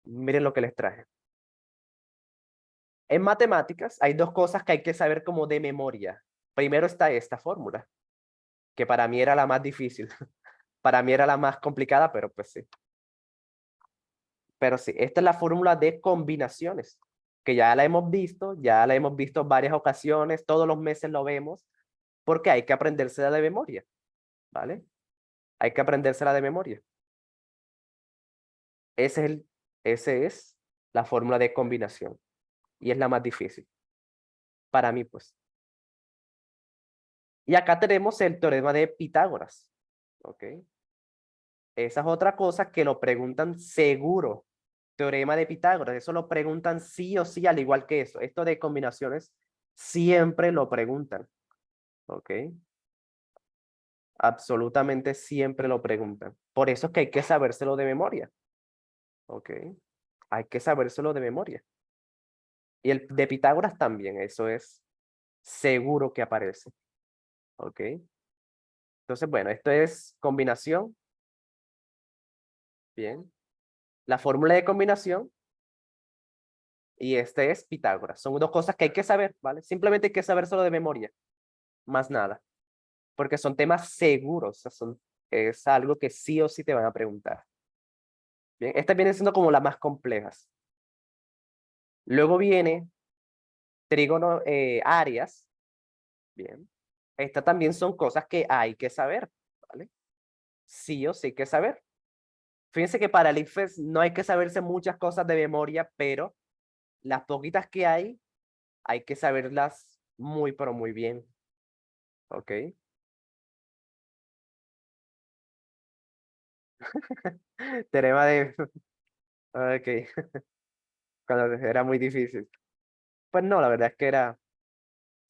Miren lo que les traje. En matemáticas hay dos cosas que hay que saber como de memoria. Primero está esta fórmula, que para mí era la más difícil. Para mí era la más complicada, pero pues sí. Pero sí, esta es la fórmula de combinaciones, que ya la hemos visto varias ocasiones, todos los meses lo vemos, porque hay que aprendérsela de memoria, ¿vale? Hay que aprendérsela de memoria. Ese es, ese es la fórmula de combinación y es la más difícil, para mí, pues. Y acá tenemos el teorema de Pitágoras, ¿ok? Esa es otra cosa que lo preguntan seguro. Teorema de Pitágoras, eso lo preguntan sí o sí, al igual que eso. Esto de combinaciones siempre lo preguntan, ¿ok? Absolutamente siempre lo preguntan. Por eso es que hay que sabérselo de memoria, ¿ok? Hay que sabérselo de memoria. Y el de Pitágoras también, eso es seguro que aparece, ¿ok? Entonces, bueno, esto es combinación, bien. La fórmula de combinación y este es Pitágoras. Son dos cosas que hay que saber, ¿vale? Simplemente hay que sabérselo de memoria, más nada. Porque son temas seguros, o sea, es algo que sí o sí te van a preguntar. Bien, estas vienen siendo como las más complejas. Luego viene trígono, áreas, bien. Estas también son cosas que hay que saber, ¿vale? Sí o sí hay que saber. Fíjense que para el ICFES no hay que saberse muchas cosas de memoria, pero las poquitas que hay que saberlas muy, pero muy bien, ¿ok? Teorema de... Ok, cuando era muy difícil. Pues no, la verdad es que era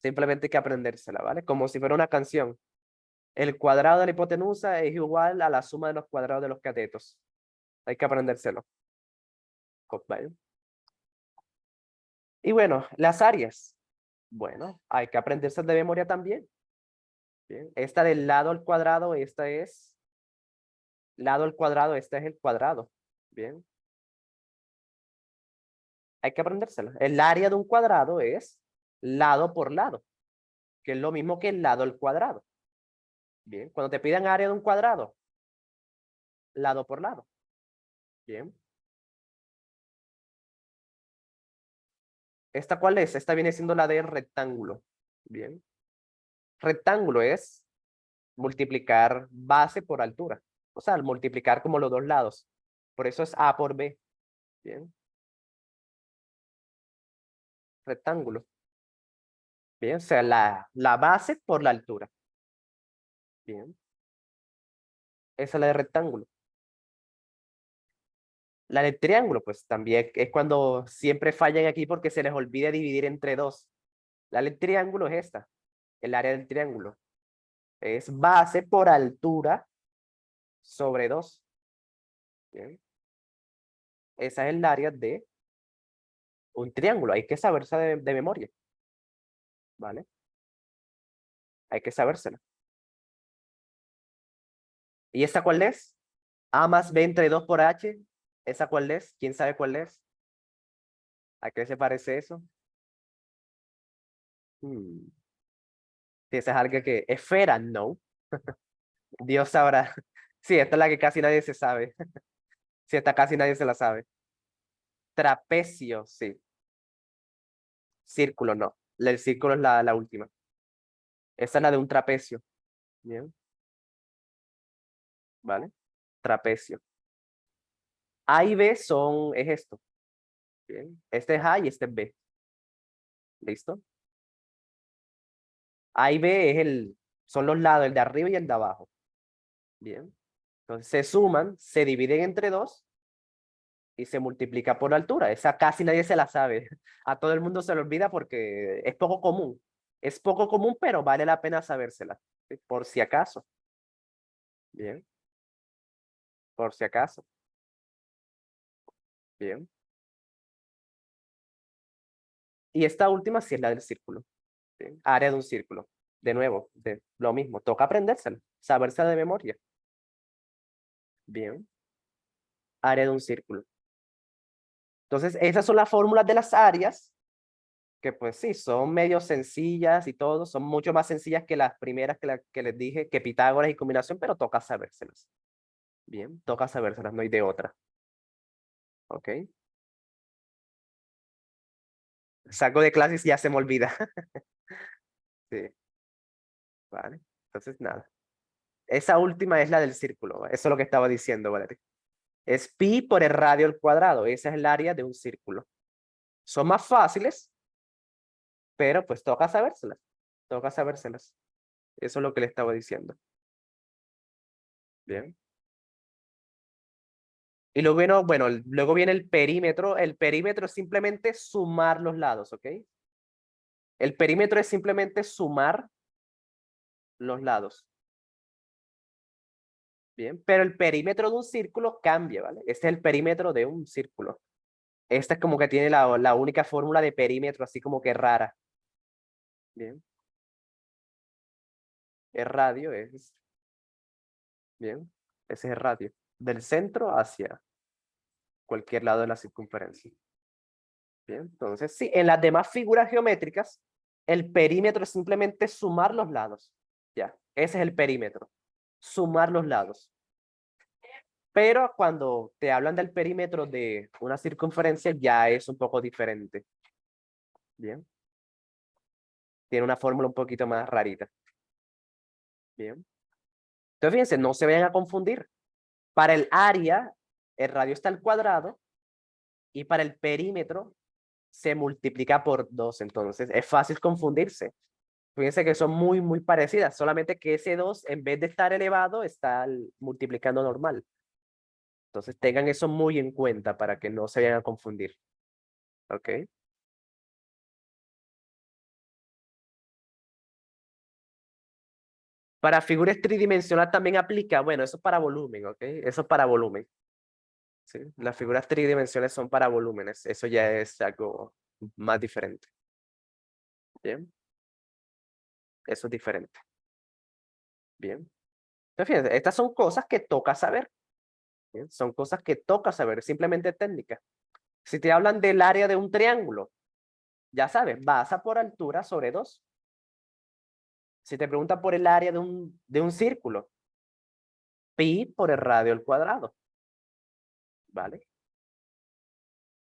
simplemente hay que aprendérsela, ¿vale? Como si fuera una canción. El cuadrado de la hipotenusa es igual a la suma de los cuadrados de los catetos. Hay que aprendérselo, ¿vale? Y bueno, las áreas. Bueno, hay que aprenderse de memoria también. Bien. Esta del lado al cuadrado, esta es lado al cuadrado, este es el cuadrado. Bien, hay que aprendérselo. El área de un cuadrado es lado por lado, que es lo mismo que el lado al cuadrado. Bien, cuando te pidan área de un cuadrado, lado por lado. Bien. ¿Esta cuál es? Esta viene siendo la de rectángulo. Bien. Rectángulo es multiplicar base por altura. O sea, multiplicar como los dos lados. Por eso es A por B. Bien. Rectángulo. Bien. O sea, la base por la altura. Bien. Esa es la de rectángulo. La de triángulo, pues también es cuando siempre fallan aquí porque se les olvida dividir entre dos. La de triángulo es esta. El área del triángulo. Es base por altura sobre 2. Bien. Esa es el área de un triángulo. Hay que saberse de memoria. ¿Vale? Hay que sabérsela. ¿Y esa cuál es? A más B entre 2 por H. ¿Esa cuál es? ¿Quién sabe cuál es? ¿A qué se parece eso? Hmm. Si esa es algo que... Esfera, no. Dios sabrá. Sí, esta es la que casi nadie se sabe. Sí, esta casi nadie se la sabe. Trapecio, sí. Círculo, no. El círculo es la última. Esa es la de un trapecio. Bien, ¿vale? Trapecio. A y B es esto. Bien. Este es A y este es B. ¿Listo? A y B son los lados, el de arriba y el de abajo. Bien. Entonces se suman, se dividen entre dos y se multiplica por la altura. Esa casi nadie se la sabe. A todo el mundo se le olvida porque es poco común. Es poco común, pero vale la pena sabérsela. ¿Sí? Por si acaso. Bien. Por si acaso. Bien. Y esta última sí es la del círculo. Bien. Área de un círculo. De nuevo, lo mismo. Toca aprendérsela. Saberse de memoria. Bien. Área de un círculo. Entonces, esas son las fórmulas de las áreas, que pues sí, son medio sencillas y todo, son mucho más sencillas que las primeras que les dije, que Pitágoras y combinación, pero toca sabérselas. Bien, toca sabérselas, no hay de otra. ¿Ok? Salgo de clases y ya se me olvida. Sí, vale. Entonces, nada. Esa última es la del círculo. Eso es lo que estaba diciendo, Valeria. Es pi por el radio al cuadrado. Esa es el área de un círculo. Son más fáciles, pero pues toca sabérselas. Toca sabérselas. Eso es lo que le estaba diciendo. Bien. Y luego, bueno, luego viene el perímetro. El perímetro es simplemente sumar los lados, ¿ok? El perímetro es simplemente sumar los lados. Bien, pero el perímetro de un círculo cambia, ¿vale? Este es el perímetro de un círculo. Esta es como que tiene la única fórmula de perímetro, así como que rara. Bien. El radio es, bien, ese es el radio. Del centro hacia cualquier lado de la circunferencia. Bien, entonces, sí, en las demás figuras geométricas, el perímetro es simplemente sumar los lados. Ya, ese es el perímetro. Sumar los lados. Pero cuando te hablan del perímetro de una circunferencia, ya es un poco diferente. Bien. Tiene una fórmula un poquito más rarita. Bien. Entonces, fíjense, no se vayan a confundir. Para el área, el radio está al cuadrado y para el perímetro se multiplica por 2. Entonces, es fácil confundirse. Fíjense que son muy, muy parecidas, solamente que ese 2, en vez de estar elevado, está multiplicando normal. Entonces, tengan eso muy en cuenta para que no se vayan a confundir. ¿Ok? Para figuras tridimensionales también aplica, bueno, eso es para volumen, ¿ok? Eso es para volumen. ¿Sí? Las figuras tridimensionales son para volúmenes, eso ya es algo más diferente. Bien, eso es diferente. Bien. Entonces, fíjense, estas son cosas que toca saber. ¿Bien? Son cosas que toca saber, simplemente técnica. Si te hablan del área de un triángulo, ya sabes, basa por altura sobre 2. Si te preguntan por el área de un círculo, pi por el radio al cuadrado. ¿Vale?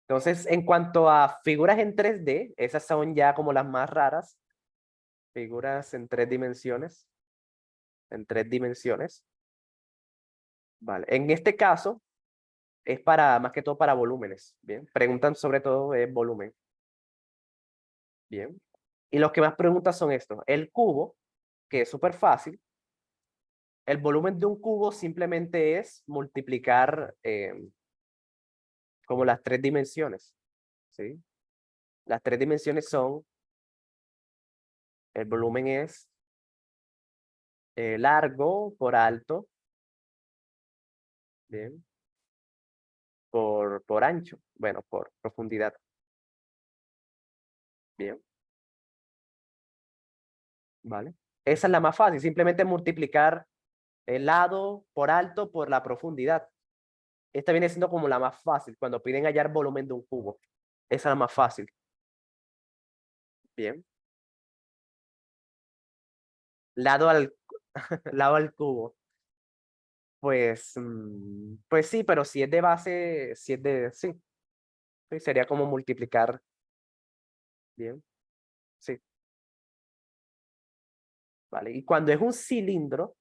Entonces, en cuanto a figuras en 3D, esas son ya como las más raras. Figuras en 3 dimensiones. En 3 dimensiones. Vale. En este caso, es para, más que todo para volúmenes. Bien. Preguntan sobre todo el volumen. Bien. Y los que más preguntan son estos. El cubo, que es súper fácil. El volumen de un cubo simplemente es multiplicar como las 3 dimensiones. ¿Sí? Las 3 dimensiones son, el volumen es largo por alto, bien, por ancho, bueno, por profundidad. Bien, ¿vale? Esa es la más fácil, simplemente multiplicar el lado por alto por la profundidad. Esta viene siendo como la más fácil cuando piden hallar volumen de un cubo. Esa es la más fácil. Bien. Lado al, lado al cubo. Pues, pues sí, pero si es de base, si es de, sí, sí, sería como multiplicar. Bien, sí, vale. Y cuando es un cilindro,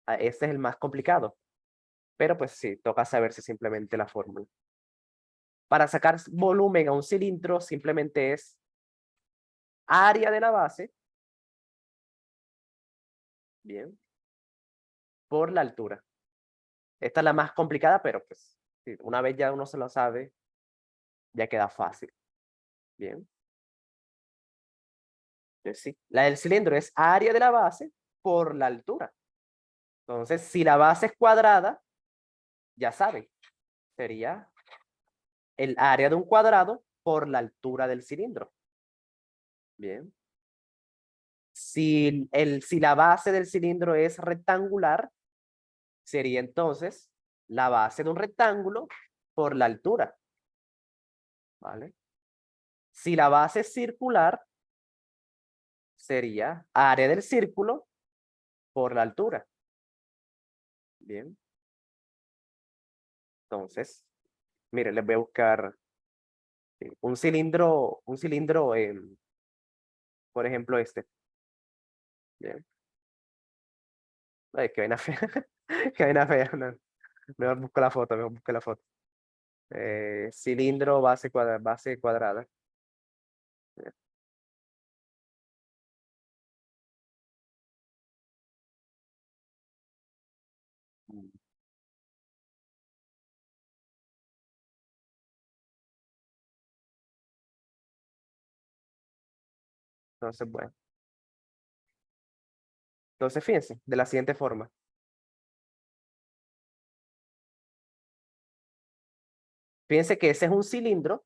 este es el más complicado. Pero pues sí, toca saberse simplemente la fórmula. Para sacar volumen a un cilindro, simplemente es área de la base, bien, por la altura. Esta es la más complicada, pero pues sí, una vez ya uno se lo sabe, ya queda fácil. Bien. Entonces, sí, la del cilindro es área de la base por la altura. Entonces, si la base es cuadrada, ya saben, sería el área de un cuadrado por la altura del cilindro. Bien. Si la base del cilindro es rectangular, sería entonces la base de un rectángulo por la altura. ¿vale? Si la base es circular, sería área del círculo por la altura. Bien. Entonces, mire, les voy a buscar un cilindro, por ejemplo, este. Bien. Ay, qué vaina fea. Qué vaina fea. No. Mejor busco la foto, mejor busco la foto. Cilindro, base cuadrada. Mm, Entonces, bueno. Entonces, fíjense, de la siguiente forma. Fíjense que ese es un cilindro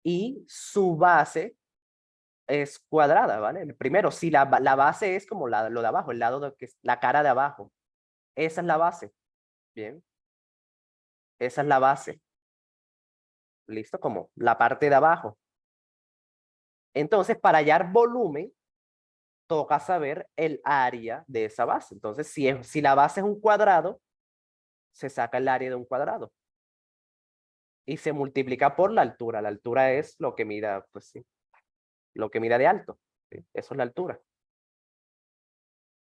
y su base es cuadrada, ¿vale? Primero, si la base es como lo de abajo, el lado de que es la cara de abajo. Esa es la base. Bien, esa es la base. ¿Listo? Como la parte de abajo. Entonces, para hallar volumen, toca saber el área de esa base. Entonces, si la base es un cuadrado, se saca el área de un cuadrado. Y se multiplica por la altura. La altura es lo que mida, pues sí, lo que mida de alto. ¿Sí? Eso es la altura.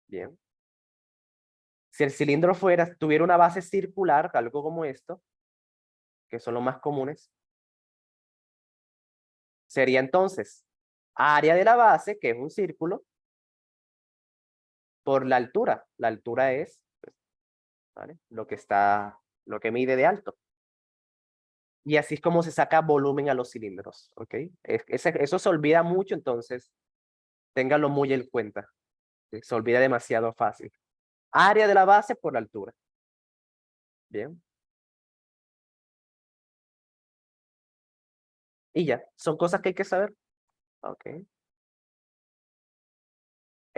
Bien. Si el cilindro tuviera una base circular, algo como esto, que son los más comunes, sería entonces área de la base, que es un círculo, por la altura. La altura es, pues, ¿vale? Lo que mide de alto. Y así es como se saca volumen a los cilindros, ¿ok? Eso se olvida mucho, entonces ténganlo muy en cuenta. ¿Sí? Se olvida demasiado fácil. Área de la base por la altura. Bien. Y ya, son cosas que hay que saber. Ok.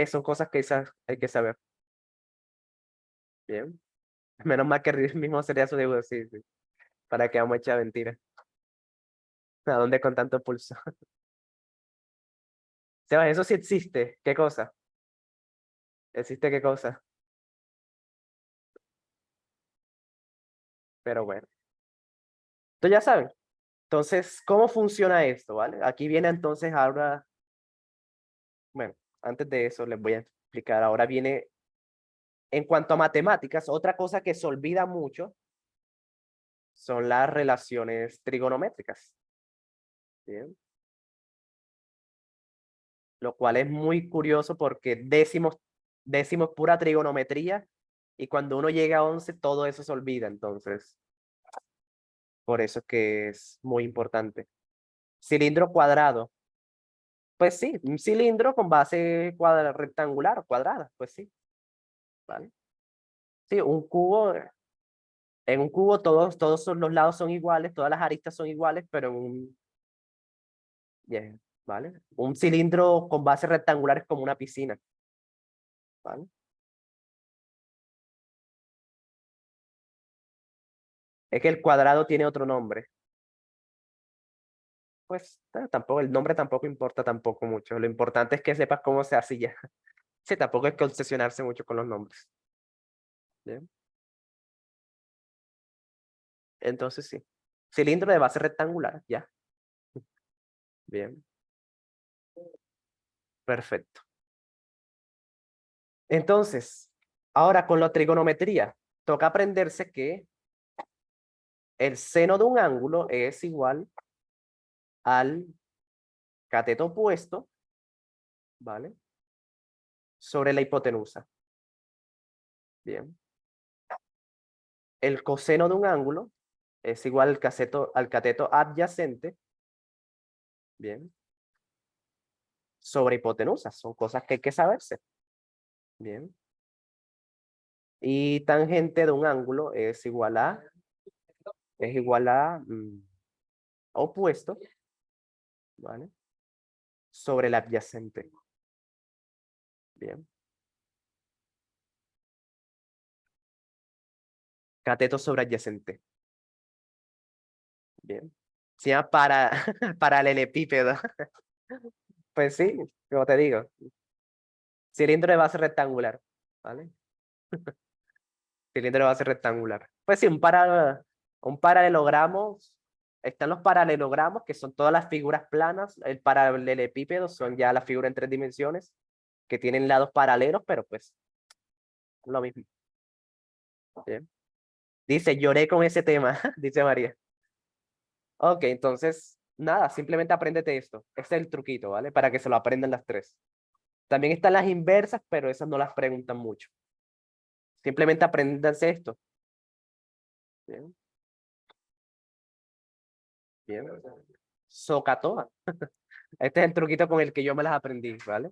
Son cosas que hay que saber. Bien. Menos mal que Riz mismo sería su deuda, sí, sí. Para que vamos a echar mentiras. ¿A dónde con tanto pulso? Sebas, eso sí existe. ¿Qué cosa? ¿Existe qué cosa? Pero bueno. Entonces ya saben. Entonces, ¿cómo funciona esto, vale? Aquí viene entonces ahora, bueno, antes de eso les voy a explicar. Ahora viene, en cuanto a matemáticas, otra cosa que se olvida mucho son las relaciones trigonométricas. Bien. Lo cual es muy curioso porque décimos pura trigonometría y cuando uno llega a 11 todo eso se olvida, entonces por eso es que es muy importante. Cilindro cuadrado, pues sí, un cilindro con base rectangular o cuadrada, pues sí, ¿vale? Sí, un cubo, en un cubo los lados son iguales, todas las aristas son iguales, pero yeah, ¿vale? Un cilindro con base rectangular es como una piscina, ¿vale? Es que el cuadrado tiene otro nombre. Pues tampoco, el nombre tampoco importa tampoco mucho. Lo importante es que sepas cómo se hace y ya. Sí, tampoco hay que obsesionarse mucho con los nombres. Bien. Entonces sí. Cilindro de base rectangular, ya. Bien, perfecto. Entonces, ahora con la trigonometría, toca aprenderse que el seno de un ángulo es igual al cateto opuesto, ¿vale? Sobre la hipotenusa. Bien. El coseno de un ángulo es igual al cateto adyacente, bien, sobre hipotenusa. Son cosas que hay que saberse. Bien. Y tangente de un ángulo es igual a opuesto, ¿vale? Sobre el adyacente. Bien. Cateto sobre adyacente. Bien. Se llama paralelepípedo. Pues sí, como te digo, cilindro de base rectangular, ¿vale? Cilindro de base rectangular. Pues sí, un paralelogramo, están los paralelogramos, que son todas las figuras planas. El paralelepípedo son ya las figuras en 3 dimensiones, que tienen lados paralelos, pero pues lo mismo. Bien. Dice, lloré con ese tema, dice María. Ok, entonces, nada, simplemente apréndete esto. Este es el truquito, ¿vale? Para que se lo aprendan las tres. También están las inversas, pero esas no las preguntan mucho. Simplemente apréndanse esto. Bien, bien. Socatoa. Este es el truquito con el que yo me las aprendí, ¿vale?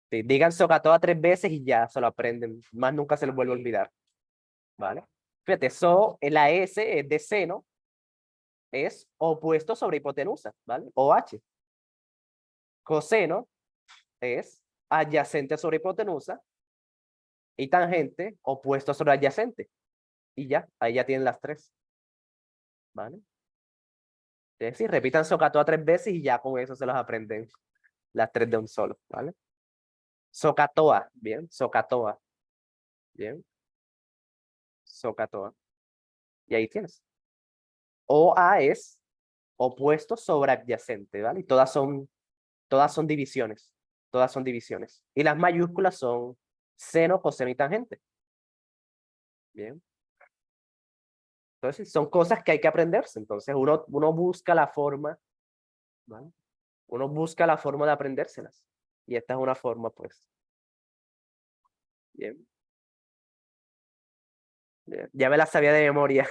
Sí, digan Socatoa 3 veces y ya se lo aprenden. Más nunca se les vuelve a olvidar, ¿vale? Fíjate, la S es de seno, es opuesto sobre hipotenusa, ¿vale? OH. Coseno es adyacente sobre hipotenusa y tangente opuesto sobre adyacente. Y ya, ahí ya tienen las tres, ¿vale? Es decir, repitan Socatoa 3 veces y ya con eso se los aprenden las tres de un solo, ¿vale? Socatoa, bien, Socatoa, bien, Socatoa. Y ahí tienes. OA es opuesto sobre adyacente, ¿vale? Y todas son divisiones, todas son divisiones. Y las mayúsculas son seno, coseno y tangente. Bien. Entonces, son cosas que hay que aprenderse. Entonces, uno busca la forma, ¿vale? Uno busca la forma de aprendérselas. Y esta es una forma, pues. Bien. Bien. Ya me la sabía de memoria.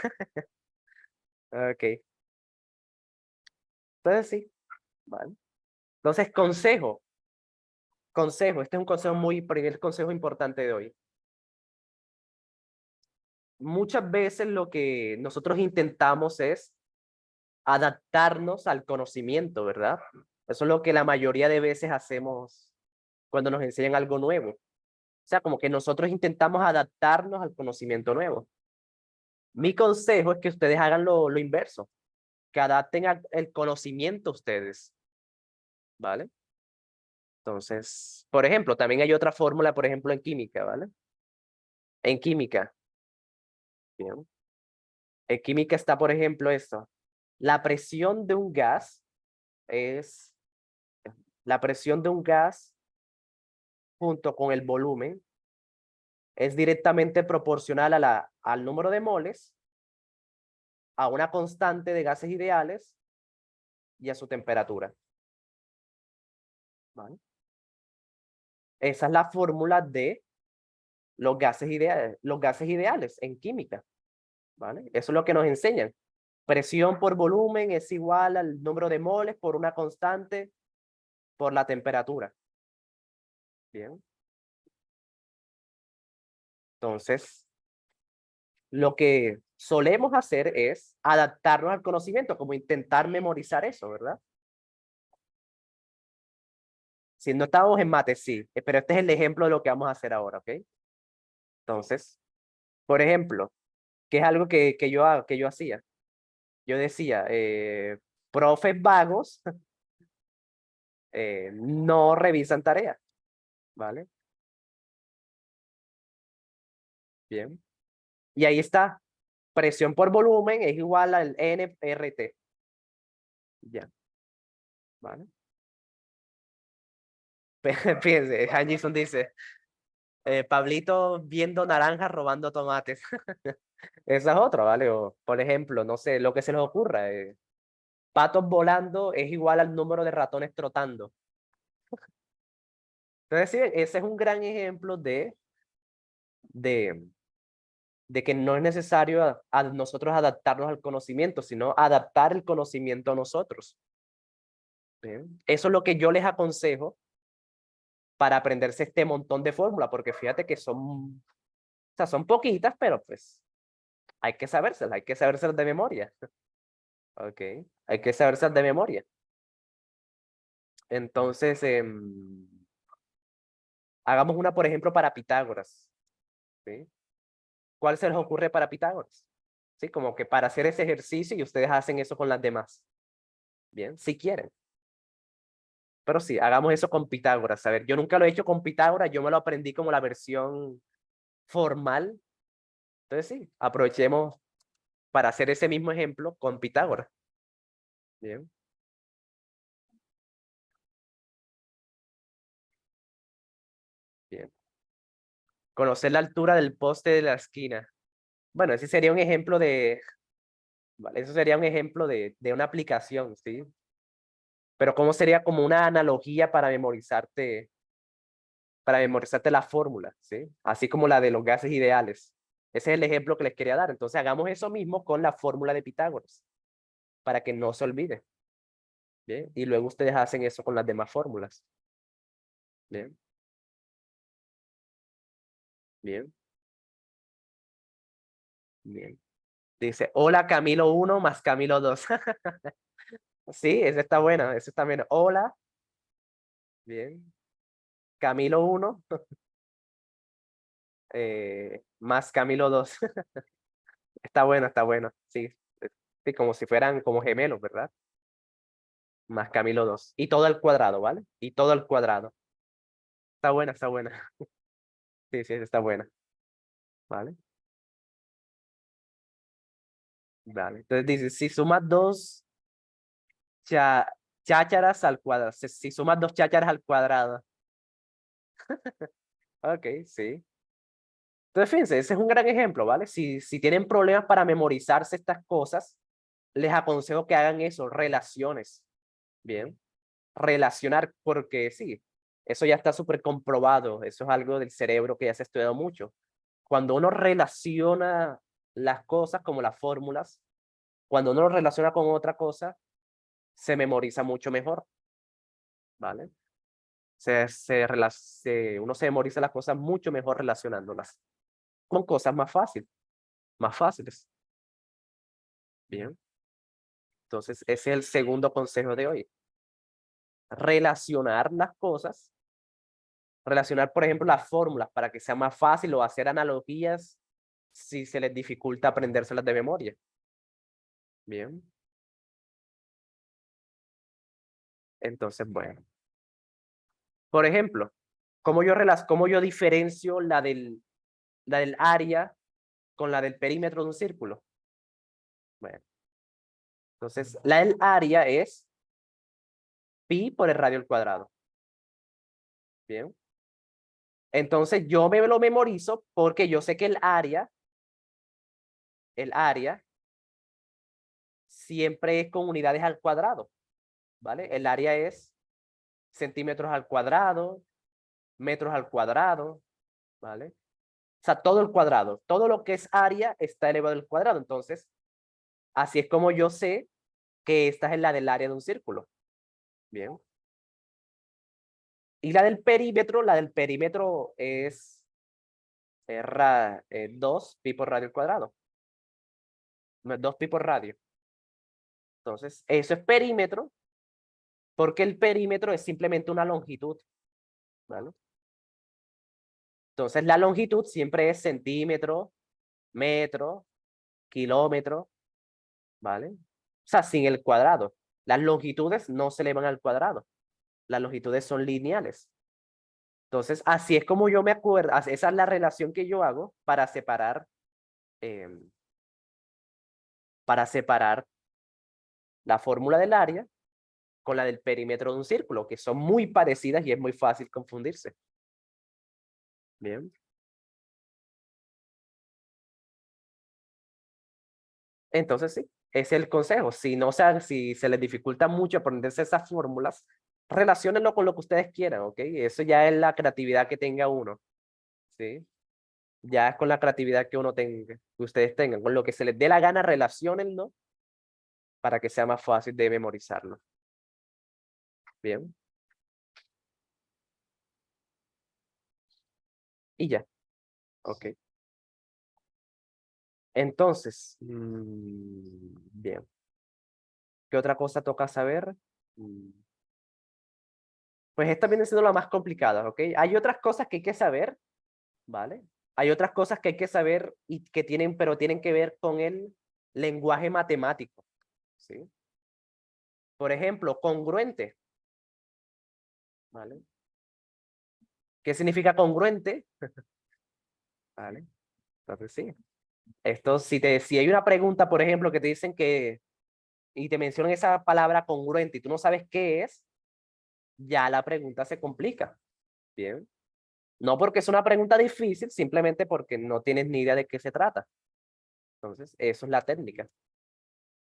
Ok. Entonces, sí. Vale. Entonces, consejo. Consejo. Este es un consejo primer consejo importante de hoy. Muchas veces lo que nosotros intentamos es adaptarnos al conocimiento, ¿verdad? Eso es lo que la mayoría de veces hacemos cuando nos enseñan algo nuevo. O sea, como que nosotros intentamos adaptarnos al conocimiento nuevo. Mi consejo es que ustedes hagan lo inverso, que adapten el conocimiento a ustedes, ¿vale? Entonces, por ejemplo, también hay otra fórmula, por ejemplo, en química, ¿vale? En química, bien. En química está, por ejemplo, esto. La presión de un gas es la presión de un gas junto con el volumen es directamente proporcional al número de moles, a una constante de gases ideales y a su temperatura. ¿Vale? Esa es la fórmula de los gases ideales en química. ¿Vale? Eso es lo que nos enseñan. Presión por volumen es igual al número de moles por una constante por la temperatura. Bien. Entonces, lo que solemos hacer es adaptarnos al conocimiento, como intentar memorizar eso, ¿verdad? Si no estamos en mate, sí, pero este es el ejemplo de lo que vamos a hacer ahora, ¿ok? Entonces, por ejemplo, ¿qué es algo que yo hacía? Yo decía, profes vagos no revisan tareas, ¿vale? Bien. Y ahí está, presión por volumen es igual al NRT. Ya, ¿vale? Fíjense, Hanjison dice, Pablito viendo naranjas robando tomates. Esa es otra, ¿vale? O, por ejemplo, no sé, lo que se les ocurra. Patos volando es igual al número de ratones trotando. Entonces, sí, ese es un gran ejemplo de, de que no es necesario a nosotros adaptarnos al conocimiento, sino adaptar el conocimiento a nosotros. ¿Bien? Eso es lo que yo les aconsejo para aprenderse este montón de fórmulas, porque fíjate que o sea, son poquitas, pero pues hay que sabérselas de memoria. Ok, hay que sabérselas de memoria. Entonces, hagamos una, por ejemplo, para Pitágoras. ¿Sí? ¿Cuál se les ocurre para Pitágoras? ¿sí? Como que para hacer ese ejercicio y ustedes hacen eso con las demás. Bien, si quieren. Pero sí, hagamos eso con Pitágoras. A ver, yo nunca lo he hecho con Pitágoras, yo me lo aprendí como la versión formal. Entonces sí, aprovechemos para hacer ese mismo ejemplo con Pitágoras. Bien, bien. Conocer la altura del poste de la esquina. Bueno, ese sería un ejemplo de, vale, eso sería un ejemplo de una aplicación, ¿sí? Pero ¿cómo sería como una analogía para memorizarte la fórmula, ¿sí? Así como la de los gases ideales. Ese es el ejemplo que les quería dar. Entonces hagamos eso mismo con la fórmula de Pitágoras, para que no se olvide. Bien, y luego ustedes hacen eso con las demás fórmulas. Bien, bien, bien. Dice, hola Camilo 1 más Camilo 2. Sí, esa está buena, esa está bien. Hola, bien. Camilo 1 más Camilo 2. Está bueno, está bueno. Sí, sí, como si fueran como gemelos, ¿verdad? Más Camilo 2. Y todo al cuadrado, ¿vale? Y todo al cuadrado. Está buena, está buena. Sí, sí, está buena. ¿Vale? Vale. Entonces dice, si sumas dos cha- chácharas al cuadrado, si sumas dos chácharas al cuadrado. Ok, sí. Entonces, fíjense, ese es un gran ejemplo, ¿vale? Si tienen problemas para memorizarse estas cosas, les aconsejo que hagan eso, relaciones. Bien. Relacionar, porque sí, eso ya está súper comprobado, eso es algo del cerebro que ya se ha estudiado mucho. Cuando uno relaciona las cosas como las fórmulas, cuando uno lo relaciona con otra cosa, se memoriza mucho mejor, ¿vale? Uno se memoriza las cosas mucho mejor relacionándolas con cosas más fáciles. Bien, entonces ese es el segundo consejo de hoy. Relacionar las cosas, relacionar, por ejemplo, las fórmulas para que sea más fácil o hacer analogías si se les dificulta aprendérselas de memoria. Bien, entonces, bueno. Por ejemplo, cómo yo diferencio la del área con la del perímetro de un círculo? Bueno, entonces, la del área es pi por el radio al cuadrado. Bien. Entonces, yo me lo memorizo porque yo sé que el área siempre es con unidades al cuadrado, ¿vale? El área es centímetros al cuadrado, metros al cuadrado, ¿vale? O sea, todo el cuadrado, todo lo que es área está elevado al cuadrado. Entonces, así es como yo sé que esta es la del área de un círculo. Bien. Y la del perímetro es 2 pi por radio al cuadrado. 2 pi por radio. Entonces, eso es perímetro, porque el perímetro es simplemente una longitud, ¿vale? Entonces, la longitud siempre es centímetro, metro, kilómetro, ¿vale? O sea, sin el cuadrado. Las longitudes no se elevan al cuadrado. Las longitudes son lineales. Entonces, así es como yo me acuerdo, esa es la relación que yo hago em, para separar la fórmula del área con la del perímetro de un círculo, que son muy parecidas y es muy fácil confundirse. Bien. Entonces, sí, ese es el consejo. Si se les dificulta mucho aprenderse esas fórmulas, relaciónenlo con lo que ustedes quieran, ¿ok? Eso ya es la creatividad que tenga uno, ¿sí? Ya es con la creatividad que uno tenga, que ustedes tengan, con lo que se les dé la gana, relaciónenlo para que sea más fácil de memorizarlo. Bien, y ya, ok. Entonces, bien, ¿qué otra cosa toca saber? Mm, Pues esta viene siendo la más complicada, ¿ok? Hay otras cosas que hay que saber, ¿vale? Hay otras cosas que hay que saber y que tienen, pero tienen que ver con lenguaje matemático, ¿sí? Por ejemplo, congruente, ¿vale? ¿Qué significa congruente? ¿Vale? Entonces, sí. Esto, si hay una pregunta, por ejemplo, que te dicen que, y te mencionan esa palabra congruente y tú no sabes qué es, ya la pregunta se complica. Bien. No porque es una pregunta difícil, simplemente porque no tienes ni idea de qué se trata. Entonces, eso es la técnica.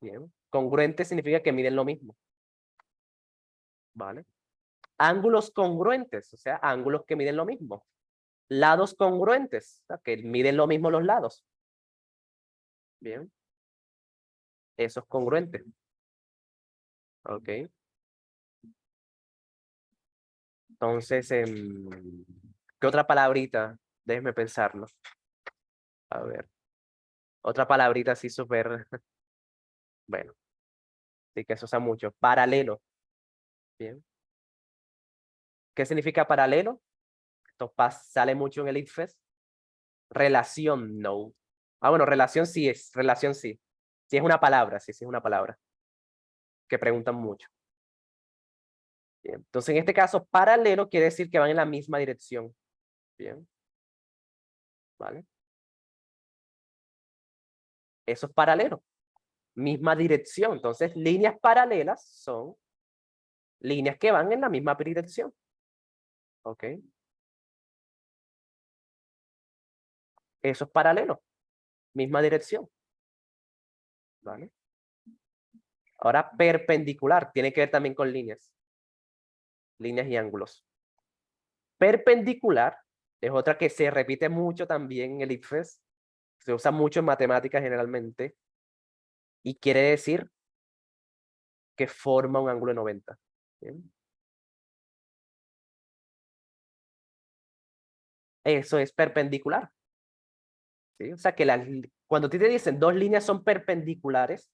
Bien. Congruente significa que miden lo mismo. ¿Vale? Ángulos congruentes, o sea, ángulos que miden lo mismo. Lados congruentes, o sea, que miden lo mismo los lados. Bien. Eso es congruente. Ok. Entonces, ¿qué otra palabrita? Déjeme pensarlo. A ver. Otra palabrita así súper, bueno, sí que se usa mucho. Paralelo. Bien. ¿Qué significa paralelo? Esto sale mucho en el ICFES. Relación, no. Ah, bueno, relación sí es, relación sí. Sí es una palabra, sí, sí es una palabra. Que preguntan mucho. Bien. Entonces, en este caso, paralelo quiere decir que van en la misma dirección. Bien. ¿Vale? Eso es paralelo. Misma dirección. Entonces, líneas paralelas son líneas que van en la misma dirección. ¿Ok? Eso es paralelo. Misma dirección. ¿Vale? Ahora, perpendicular. Tiene que ver también con líneas. Líneas y ángulos. Perpendicular es otra que se repite mucho también en el ICFES. Se usa mucho en matemáticas generalmente. Y quiere decir que forma un ángulo de 90. ¿Bien? Eso es perpendicular. ¿Sí? O sea que cuando te dicen dos líneas son perpendiculares,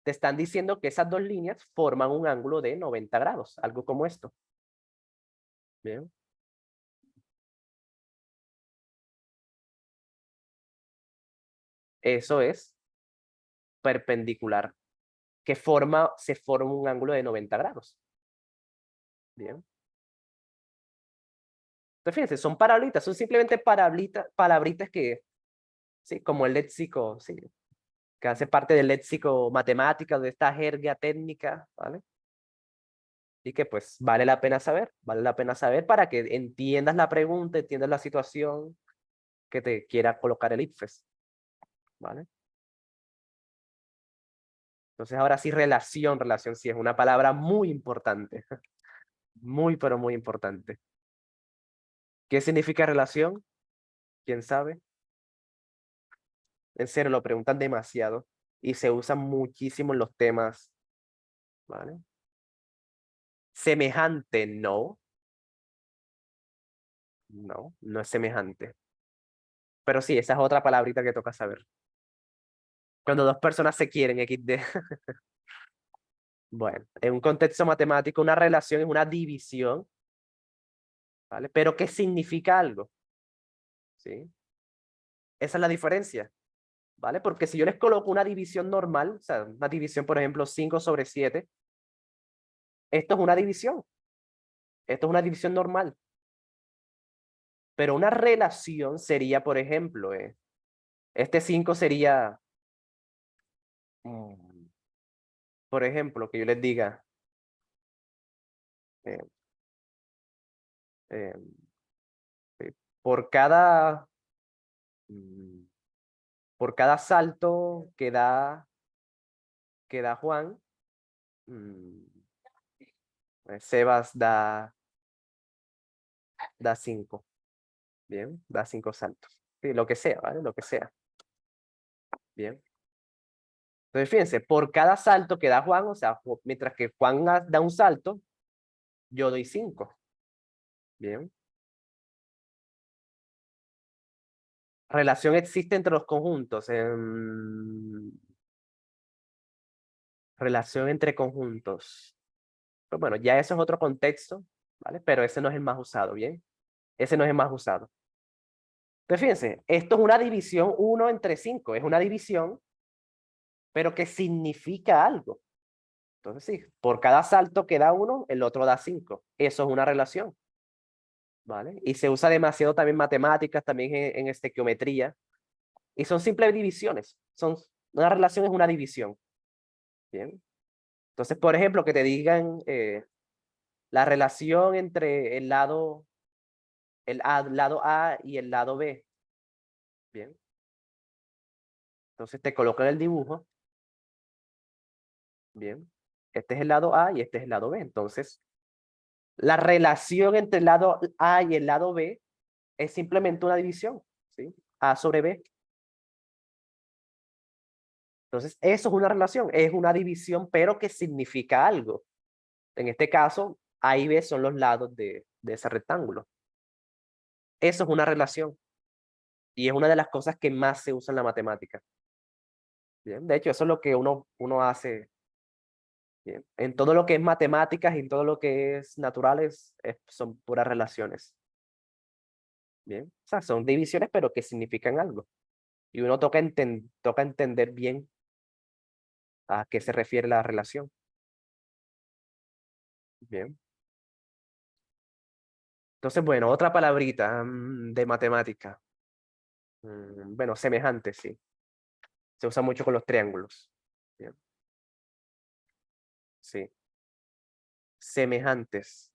te están diciendo que esas dos líneas forman un ángulo de 90 grados, algo como esto. Bien. Eso es perpendicular, que se forma un ángulo de 90 grados. Bien. Entonces, fíjense, son palabritas, son simplemente palabritas que, sí, como el léxico, sí, que hace parte del léxico matemática, de esta jerga técnica, ¿vale? Y que pues vale la pena saber para que entiendas la pregunta, entiendas la situación que te quiera colocar el ICFES, ¿vale? Entonces ahora sí, relación sí es una palabra muy importante, muy pero muy importante. ¿Qué significa relación? ¿Quién sabe? En serio, lo preguntan demasiado y se usa muchísimo en los temas, ¿vale? Semejante, no. No, no es semejante. Pero sí, esa es otra palabrita que toca saber. Cuando dos personas se quieren, XD. Bueno, en un contexto matemático, una relación es una división, ¿vale? Pero ¿qué significa algo? ¿Sí? Esa es la diferencia, ¿vale? Porque si yo les coloco una división normal, o sea, una división, por ejemplo, 5/7, esto es una división. Esto es una división normal. Pero una relación sería, por ejemplo, este 5 sería, mm, por ejemplo, que yo les diga, eh, eh, por cada, mm, por cada salto que da Juan, mm, Sebas da 5. Bien, da 5 saltos. Sí, lo que sea, ¿vale? Lo que sea. Bien. Entonces, fíjense, por cada salto que da Juan, o sea, mientras que Juan da un salto, yo doy 5. Bien. Relación existe entre los conjuntos. Relación entre conjuntos. Pues bueno, ya eso es otro contexto, ¿vale? Pero ese no es el más usado, ¿bien? Ese no es el más usado. Entonces, fíjense, esto es una división 1/5. Es una división pero que significa algo. Entonces sí, por cada salto que da uno, el otro da 5. Eso es una relación, ¿vale? Y se usa demasiado también matemáticas, también en estequiometría. Y son simples divisiones. Una relación es una división. Bien. Entonces, por ejemplo, que te digan la relación entre lado A y el lado B. Bien. Entonces te colocan el dibujo. Bien. Este es el lado A y este es el lado B. Entonces, la relación entre el lado A y el lado B es simplemente una división, ¿sí? A sobre B. Entonces, eso es una relación, es una división, pero que significa algo. En este caso, A y B son los lados de ese rectángulo. Eso es una relación. Y es una de las cosas que más se usa en la matemática. Bien, de hecho, eso es lo que uno hace. Bien. En todo lo que es matemáticas y en todo lo que es naturales, son puras relaciones. Bien. O sea, son divisiones, pero que significan algo. Y uno toca entender bien a qué se refiere la relación. Bien. Entonces, bueno, otra palabrita de matemática. Bueno, semejante, sí. Se usa mucho con los triángulos. Bien. Sí. Semejantes.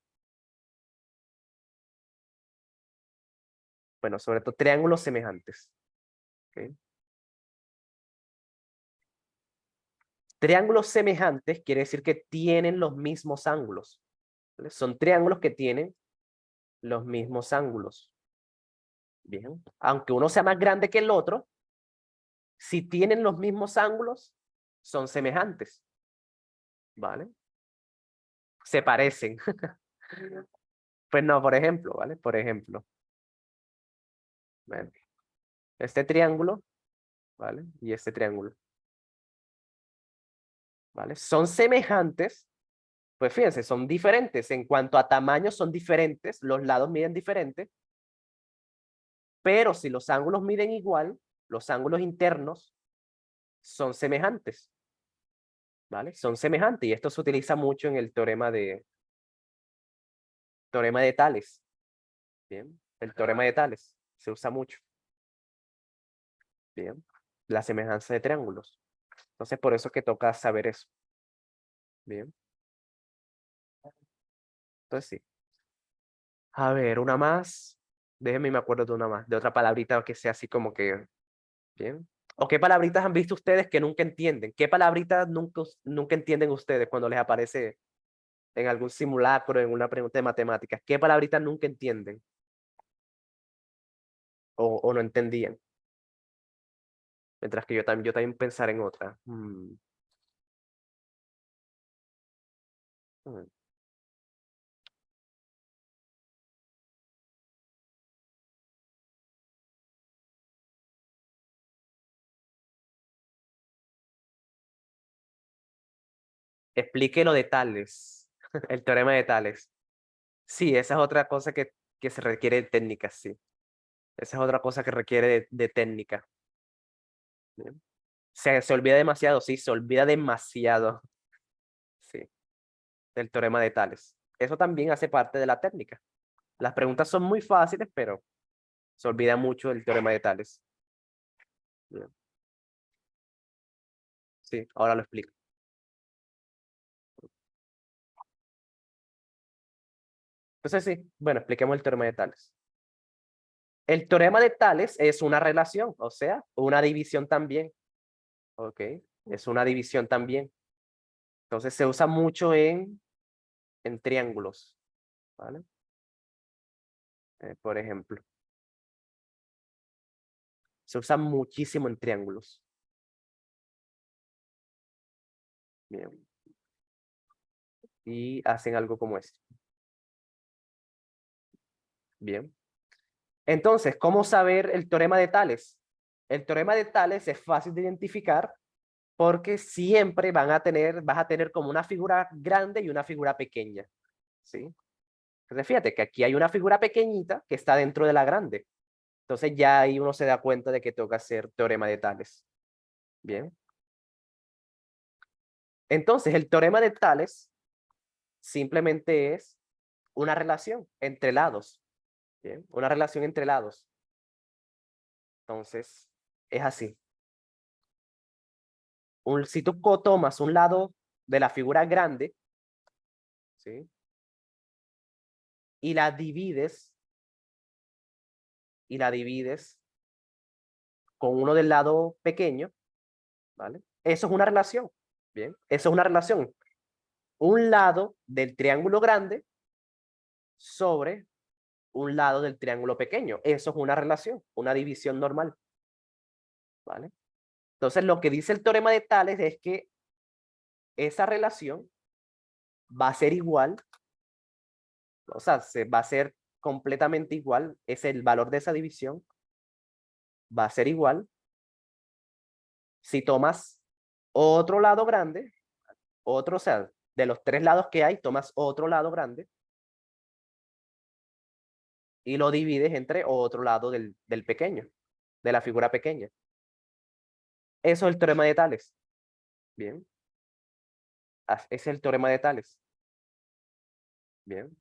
Bueno, sobre todo triángulos semejantes. ¿Ok? Triángulos semejantes quiere decir que tienen los mismos ángulos. ¿Vale? Son triángulos que tienen los mismos ángulos. Bien. Aunque uno sea más grande que el otro, si tienen los mismos ángulos, son semejantes. ¿Vale? Se parecen. Pues no, por ejemplo, ¿vale? Por ejemplo, ¿vale? Este triángulo, ¿vale? Y este triángulo, ¿vale? Son semejantes, pues fíjense, son diferentes. En cuanto a tamaño, son diferentes. Los lados miden diferente. Pero si los ángulos miden igual, los ángulos internos son semejantes, ¿vale? Son semejantes. Y esto se utiliza mucho en el teorema de Tales. Bien, el teorema de Tales se usa mucho. Bien, la semejanza de triángulos. Entonces, por eso que toca saber eso. Bien. Entonces, sí. A ver, una más. Déjenme, me acuerdo de una más, de otra palabrita que sea así como que, bien. ¿O qué palabritas han visto ustedes que nunca entienden? ¿Qué palabritas nunca entienden ustedes cuando les aparece en algún simulacro, en una pregunta de matemáticas? ¿Qué palabritas nunca entienden? O no entendían. Mientras que yo también pensar en otra. Mm. Explique lo de Tales. El teorema de Tales. Sí, esa es otra cosa que se requiere de técnica, sí. Esa es otra cosa que requiere de técnica. Bien. Se olvida demasiado, sí, se olvida demasiado, sí, del teorema de Tales. Eso también hace parte de la técnica. Las preguntas son muy fáciles, pero se olvida mucho del teorema de Tales. Bien. Sí, ahora lo explico. Entonces, sí, bueno, expliquemos el teorema de Tales. El teorema de Tales es una relación, o sea, una división también. ¿Ok? Es una división también. Entonces, se usa mucho en triángulos, ¿vale? Por ejemplo, se usa muchísimo en triángulos. Bien. Y hacen algo como esto. Bien. Entonces, ¿cómo saber el teorema de Tales? El teorema de Tales es fácil de identificar porque siempre vas a tener como una figura grande y una figura pequeña, ¿sí? Entonces, fíjate que aquí hay una figura pequeñita que está dentro de la grande. Entonces, ya ahí uno se da cuenta de que toca hacer teorema de Tales. Bien. Entonces, el teorema de Tales simplemente es una relación entre lados. ¿Bien? Una relación entre lados. Entonces, es así. Si tú tomas un lado de la figura grande, ¿sí? Y la divides con uno del lado pequeño, ¿vale? Eso es una relación, ¿bien? Eso es una relación. Un lado del triángulo grande sobre un lado del triángulo pequeño. Eso es una relación, una división normal, ¿vale? Entonces, lo que dice el teorema de Tales es que esa relación va a ser igual, o sea, se va a ser completamente igual, es el valor de esa división, va a ser igual si tomas otro lado grande, o sea, de los tres lados que hay, tomas otro lado grande y lo divides entre otro lado del pequeño, de la figura pequeña. Eso es el teorema de Tales. Bien. Ese es el teorema de Tales. Bien.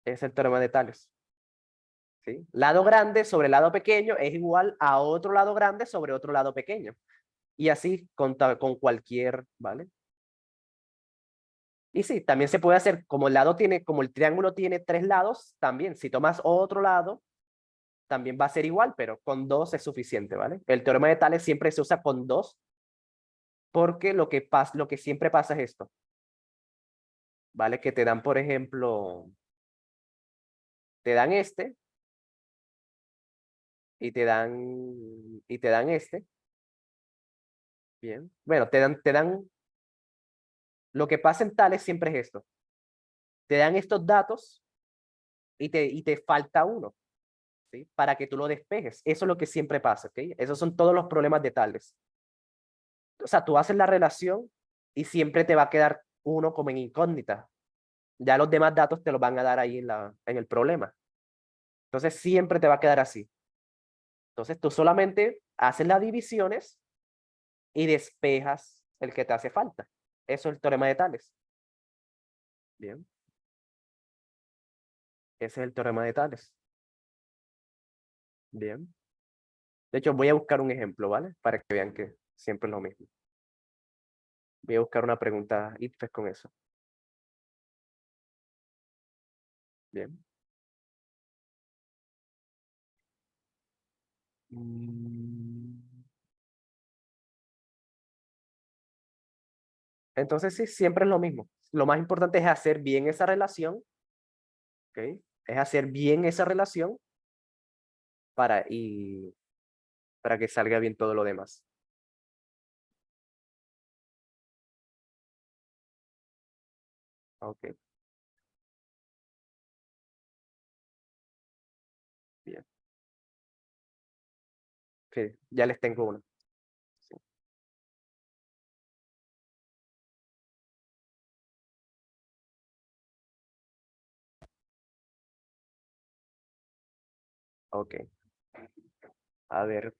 Ese es el teorema de Tales. ¿Sí? Lado grande sobre lado pequeño es igual a otro lado grande sobre otro lado pequeño. Y así con cualquier, ¿vale? Y sí, también se puede hacer, como como el triángulo tiene tres lados, también, si tomas otro lado, también va a ser igual, pero con dos es suficiente, ¿vale? El teorema de Tales siempre se usa con dos, porque lo que siempre pasa es esto, ¿vale? Que te dan, por ejemplo, te dan este, y te dan este, bien. Bueno, lo que pasa en Tales siempre es esto. Te dan estos datos y te falta uno, ¿sí? Para que tú lo despejes. Eso es lo que siempre pasa, ¿ok? Esos son todos los problemas de Tales. O sea, tú haces la relación y siempre te va a quedar uno como en incógnita. Ya los demás datos te los van a dar ahí en el problema. Entonces siempre te va a quedar así. Entonces tú solamente haces las divisiones y despejas el que te hace falta. Eso es el teorema de Tales. Bien. Ese es el teorema de Tales. Bien. De hecho, voy a buscar un ejemplo, ¿vale? Para que vean que siempre es lo mismo. Voy a buscar una pregunta ITFES con eso. Bien. Mm. Entonces, sí, siempre es lo mismo. Lo más importante es hacer bien esa relación, ¿ok? Es hacer bien esa relación para, para que salga bien todo lo demás. Ok, bien. Sí, ya les tengo una. Sí, ok. A ver.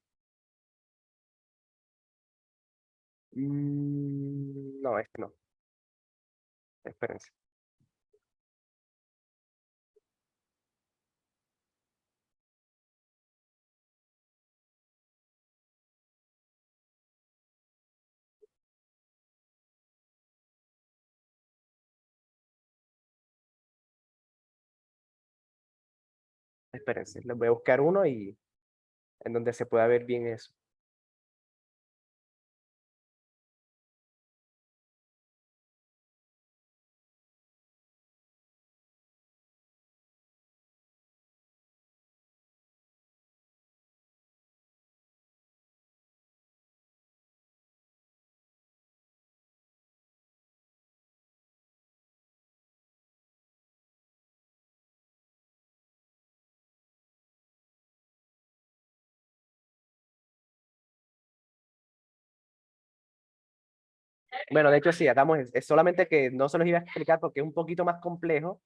No, este no. Espérense. Espérense. Les voy a buscar uno y en donde se pueda ver bien eso. Bueno, de hecho sí, hagamos es solamente que no se los iba a explicar porque es un poquito más complejo,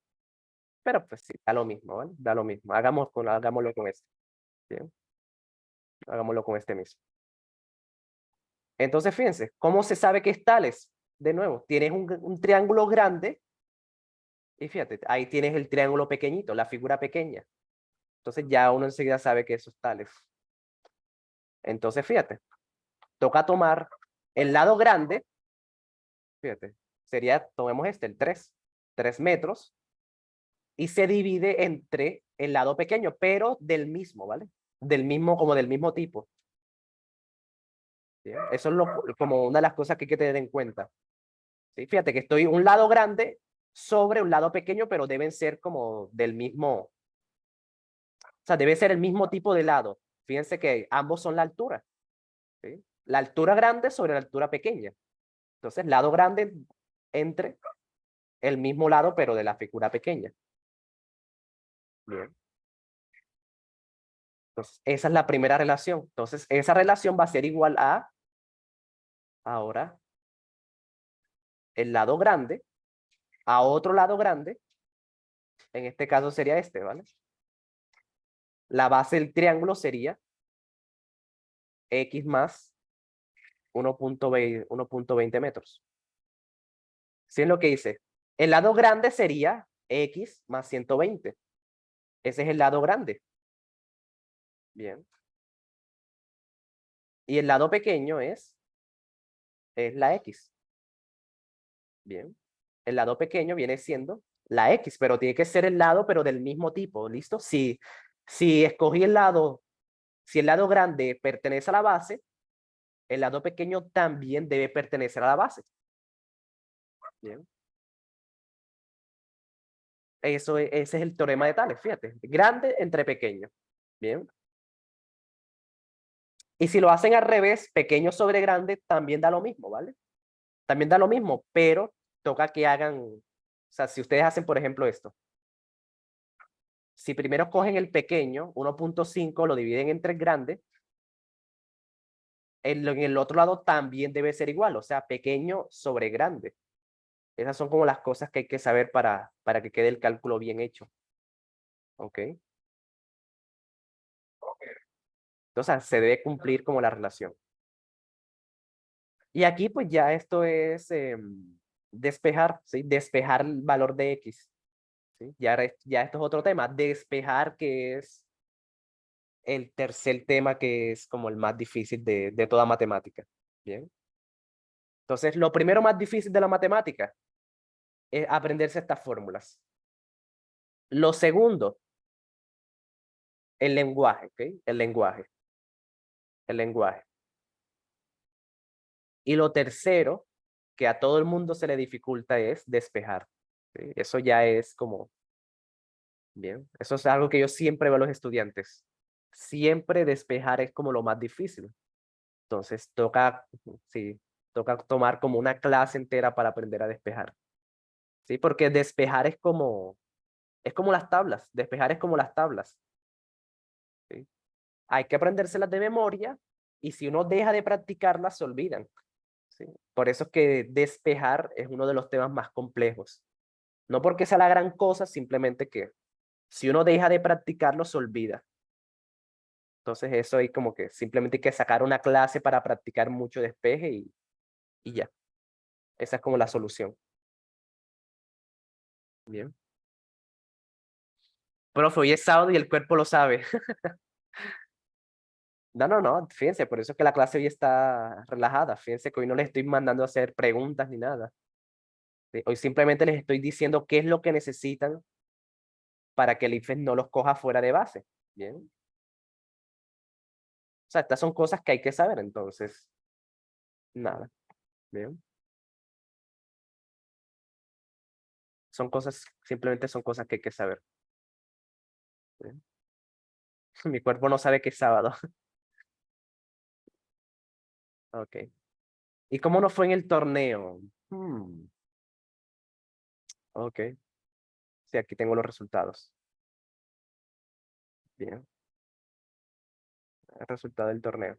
pero pues sí, da lo mismo, ¿vale? Da lo mismo. Hagámoslo con este. Bien, hagámoslo con este mismo. Entonces, fíjense, ¿cómo se sabe que es tales? De nuevo, tienes un triángulo grande y fíjate, ahí tienes el triángulo pequeñito, la figura pequeña. Entonces ya uno enseguida sabe que eso es tales. Entonces, fíjate, toca tomar el lado grande, fíjate, sería, tomemos este, el 3 metros, y se divide entre el lado pequeño, pero del mismo, ¿vale? Del mismo, como del mismo tipo. ¿Bien? Eso es como una de las cosas que hay que tener en cuenta. ¿Sí? Fíjate que estoy un lado grande sobre un lado pequeño, pero deben ser como del mismo, o sea, debe ser el mismo tipo de lado. Fíjense que ambos son la altura. ¿Sí? La altura grande sobre la altura pequeña. Entonces, lado grande entre el mismo lado, pero de la figura pequeña. Bien. Entonces, esa es la primera relación. Entonces, esa relación va a ser igual a, ahora, el lado grande a otro lado grande. En este caso sería este, ¿vale? La base del triángulo sería x más 1.20 metros. ¿Sí es lo que dice? El lado grande sería x más 120. Ese es el lado grande. Bien. Y el lado pequeño es la x. Bien. El lado pequeño viene siendo la x, pero tiene que ser el lado, pero del mismo tipo. ¿Listo? Si escogí el lado, si el lado grande pertenece a la base, el lado pequeño también debe pertenecer a la base. Bien. Ese es el teorema de Tales, fíjate. Grande entre pequeño. Bien. Y si lo hacen al revés, pequeño sobre grande, también da lo mismo, ¿vale? También da lo mismo, pero toca que hagan, o sea, si ustedes hacen, por ejemplo, esto. Si primero cogen el pequeño, 1.5, lo dividen entre el grande, en el otro lado también debe ser igual, o sea, pequeño sobre grande. Esas son como las cosas que hay que saber para que quede el cálculo bien hecho. ¿Ok? Entonces, se debe cumplir como la relación. Y aquí, pues ya esto es despejar, ¿sí? Despejar el valor de X. ¿Sí? Ya esto es otro tema. Despejar, que es el tercer tema, que es como el más difícil de toda matemática. Bien. Entonces, lo primero más difícil de la matemática es aprenderse estas fórmulas. Lo segundo, el lenguaje, ¿ok? El lenguaje. El lenguaje. Y lo tercero, que a todo el mundo se le dificulta, es despejar. ¿Sí? Eso ya es como, bien, eso es algo que yo siempre veo a los estudiantes. Siempre despejar es como lo más difícil. Entonces toca, sí, toca tomar como una clase entera para aprender a despejar. Sí, porque despejar es como las tablas. Despejar es como las tablas. ¿Sí? Hay que aprendérselas de memoria y si uno deja de practicarlas, se olvidan. ¿Sí? Por eso es que despejar es uno de los temas más complejos. No porque sea la gran cosa, simplemente que si uno deja de practicarlo, se olvida. Entonces eso hay como que simplemente hay que sacar una clase para practicar mucho despeje y ya. Esa es como la solución. Bien. Profe, hoy es sábado y el cuerpo lo sabe. No, fíjense, por eso es que la clase hoy está relajada. Fíjense que hoy no les estoy mandando a hacer preguntas ni nada. Hoy simplemente les estoy diciendo qué es lo que necesitan para que el IFES no los coja fuera de base. Bien. O sea, estas son cosas que hay que saber, entonces, nada. Bien. Son cosas, simplemente son cosas que hay que saber. Bien. Mi cuerpo no sabe que es sábado. Ok. ¿Y cómo nos fue en el torneo? Ok. Sí, aquí tengo los resultados. Bien. El resultado del torneo.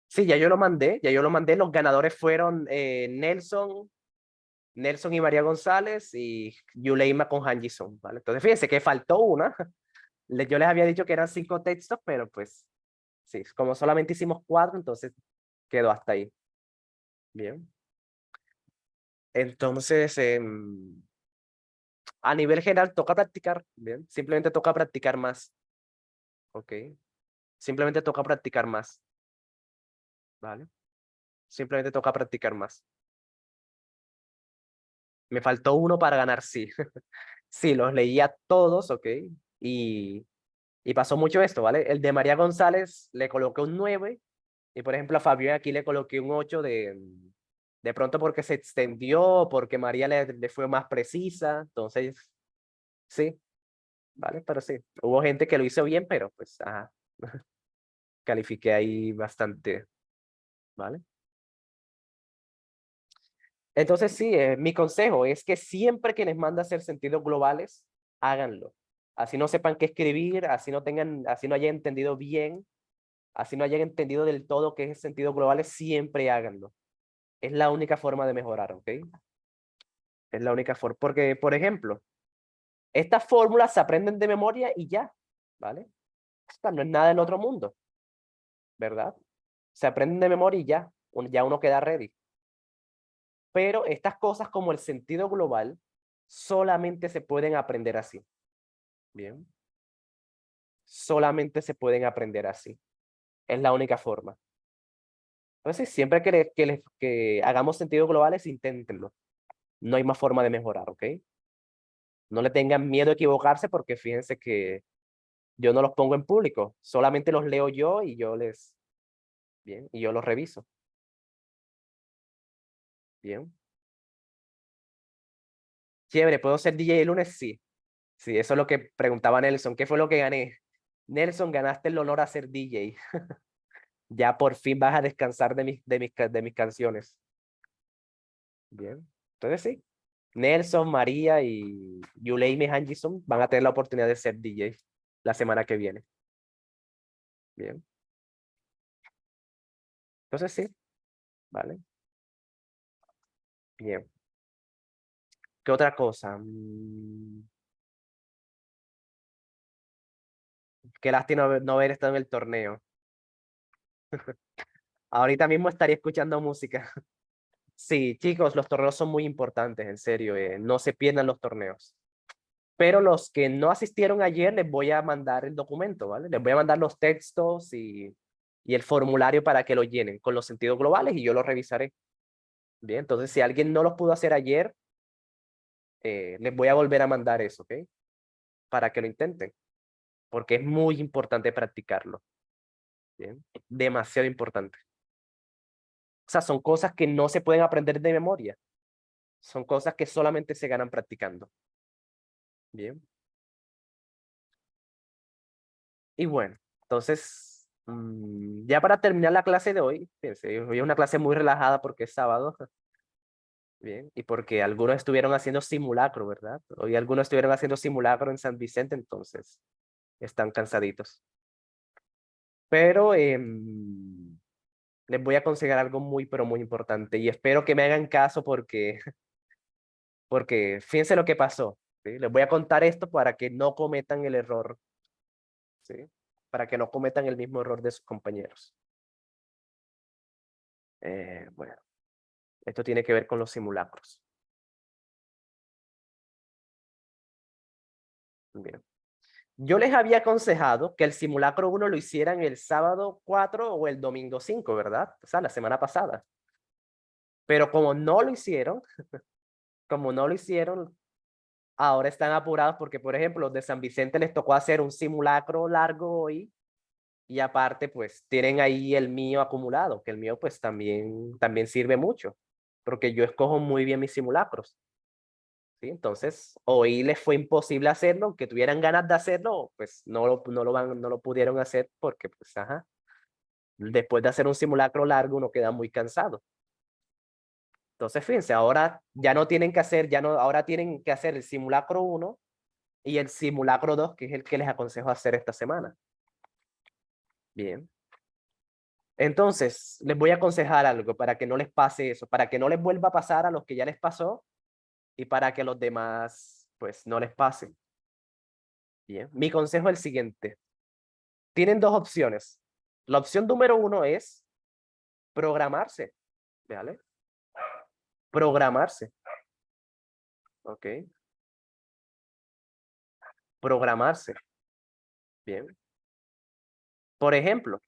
Sí, ya yo lo mandé, ya yo lo mandé. Los ganadores fueron Nelson y María González y Yuleima con Hanjison, ¿vale? Entonces, fíjense que faltó una. Yo les había dicho que eran 5 textos, pero pues, sí, como solamente hicimos 4, entonces quedó hasta ahí. Bien. Entonces, a nivel general, toca practicar. Bien. Simplemente toca practicar más. ¿Ok? Simplemente toca practicar más. ¿Vale? Simplemente toca practicar más. Me faltó uno para ganar, sí. Sí, los leía todos, ¿ok? Y, y pasó mucho esto, ¿vale? El de María González le coloqué un 9 y, por ejemplo, a Fabián aquí le coloqué un 8 de pronto porque se extendió, porque María le fue más precisa. Entonces, sí, ¿vale? Pero sí, hubo gente que lo hizo bien, pero pues, ajá, califiqué ahí bastante, ¿vale? Entonces, sí, mi consejo es que siempre que les manda a hacer sentidos globales, háganlo. Así no sepan qué escribir, así no hayan entendido bien, así no hayan entendido del todo qué es sentidos globales, siempre háganlo. Es la única forma de mejorar, ¿ok? Es la única forma. Porque, por ejemplo, estas fórmulas se aprenden de memoria y ya, ¿vale? Esta no es nada del otro mundo, ¿verdad? Se aprenden de memoria y ya, ya uno queda ready. Pero estas cosas como el sentido global solamente se pueden aprender así. Bien. Solamente se pueden aprender así. Es la única forma. Entonces, siempre que hagamos sentidos globales, inténtenlo. No hay más forma de mejorar, ¿ok? No le tengan miedo a equivocarse porque fíjense que yo no los pongo en público. Solamente los leo yo y bien, y yo los reviso. Bien. Chévere, ¿puedo ser DJ el lunes? Sí. Sí, eso es lo que preguntaba Nelson. ¿Qué fue lo que gané? Nelson, ganaste el honor a ser DJ. Ya por fin vas a descansar de mis canciones. Bien. Entonces sí. Nelson, María y Yuleimi Hangison van a tener la oportunidad de ser DJ la semana que viene. Bien. Entonces sí. Vale. Bien. ¿Qué otra cosa? Qué lástima no haber estado en el torneo. Ahorita mismo estaría escuchando música. Sí, chicos, los torneos son muy importantes, en serio. No se pierdan los torneos. Pero los que no asistieron ayer, les voy a mandar el documento, ¿vale? Les voy a mandar los textos y el formulario para que lo llenen con los sentidos globales y yo lo revisaré. Bien, entonces si alguien no los pudo hacer ayer, les voy a volver a mandar eso, ¿ok? Para que lo intenten, porque es muy importante practicarlo. Bien, demasiado importante. O sea, son cosas que no se pueden aprender de memoria. Son cosas que solamente se ganan practicando. Bien. Y bueno, entonces, ya para terminar la clase de hoy, fíjense, hoy es una clase muy relajada porque es sábado. Bien, y porque algunos estuvieron haciendo simulacro, ¿verdad? Hoy algunos estuvieron haciendo simulacro en San Vicente, entonces están cansaditos. Pero les voy a aconsejar algo muy, pero muy importante y espero que me hagan caso porque fíjense lo que pasó. ¿Sí? Les voy a contar esto para que no cometan el error, ¿sí? Para que no cometan el mismo error de sus compañeros. Bueno, esto tiene que ver con los simulacros. Bien. Yo les había aconsejado que el simulacro 1 lo hicieran el sábado 4 o el domingo 5, ¿verdad? O sea, la semana pasada. Pero como no lo hicieron, ahora están apurados porque, por ejemplo, los de San Vicente les tocó hacer un simulacro largo hoy y aparte, pues, tienen ahí el mío acumulado, que el mío, pues, también sirve mucho, porque yo escojo muy bien mis simulacros. ¿Sí? Entonces, hoy les fue imposible hacerlo, aunque tuvieran ganas de hacerlo, pues no lo pudieron hacer porque, pues, ajá, después de hacer un simulacro largo uno queda muy cansado. Entonces, fíjense, ahora ya no tienen que hacer, ahora tienen que hacer el simulacro 1 y el simulacro 2, que es el que les aconsejo hacer esta semana. Bien. Entonces, les voy a aconsejar algo para que no les pase eso, para que no les vuelva a pasar a los que ya les pasó y para que a los demás, pues, no les pase. Bien. Mi consejo es el siguiente. Tienen dos opciones. La opción número 1 es Programarse, ¿vale? Programarse, ¿ok? Programarse, bien. Por ejemplo,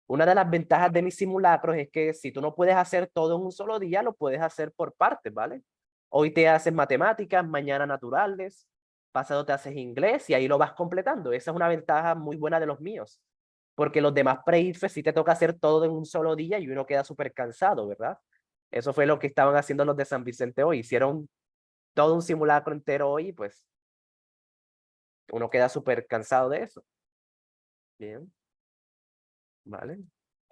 una de las ventajas de mis simulacros es que si tú no puedes hacer todo en un solo día, lo puedes hacer por partes, ¿vale? Hoy te haces matemáticas, mañana naturales, pasado te haces inglés y ahí lo vas completando. Esa es una ventaja muy buena de los míos, porque los demás pre-IFES sí te toca hacer todo en un solo día y uno queda súper cansado, ¿verdad? Eso fue lo que estaban haciendo los de San Vicente hoy. Hicieron todo un simulacro entero hoy y pues uno queda súper cansado de eso. Bien, ¿vale?